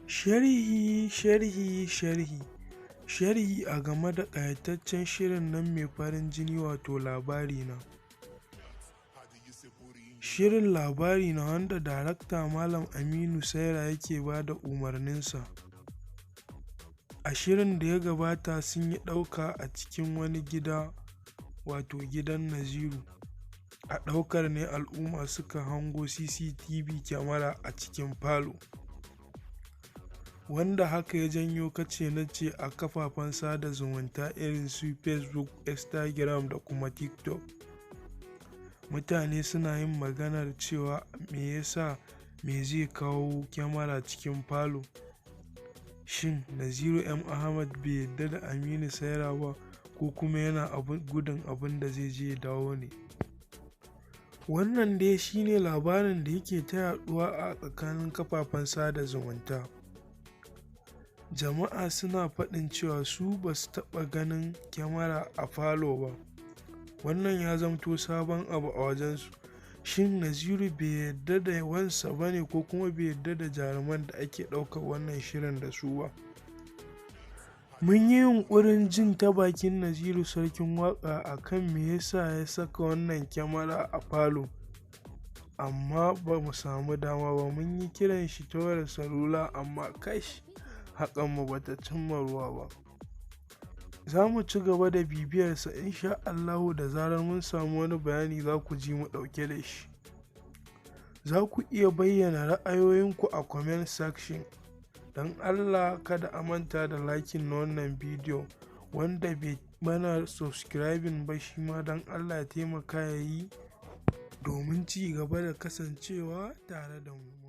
Sharhi a game da ƙayataccen shirin nan mai farin jini wato Labarina. Shirin Labarina wanda darakta Malam Aminu Saira yake ba da umarninsa. A shirin da ya gabata sun yi ɗauka a cikin wani gida wato gidan Naziru. A ɗaukar ne al'umma suka hango CCTV kyamara a cikin falo, wanda haka ya janyo kace-nace a kafafen sada zumunta irin su Facebook, Instagram da kuma TikTok. Mutane suna yin maganar cewa me zai kawo kyamara cikin falo? Shin Naziru M. Ahmad bai yarda da Aminu Saira ba ko kuma yana gudun abin da zai je dawo ne? Wannan dai shine labarin da yake ta yaduwa a tsakanin kafafen sada zumunta. Jama'a suna faɗin cewa su ba su taɓa ganin kyamara a falo ba. Wannan ya zamto sabon abu a wajensu. Shin Naziru bai yarda da wansa ba ne ko kuma bai yarda da jaruman da ake ɗaukar wannan shirin da su ba? Mun yi yunƙurin jin ta bakin Naziru sarkin waƙa a kan me yasa ya saka wannan kyamara a falo, amma ba mu samu dama ba. Mun yi kiran shi ta wayar salula amma kash, haƙanmu ba ta cimma ruwa ba. Za mu ci gaba da bibiyarsa insha Allahu, da zarar mun samu wani bayani za ku ji mu ɗauke da shi. Za ku iya bayyana ra'ayoyinku a comment section. Don Allah kada a manta da liking na wannan bidiyo. Wanda bai mana subscribing ba shi ma don Allah ya taimaka ya yi, domin ci gaba da kasancewa tare da mu.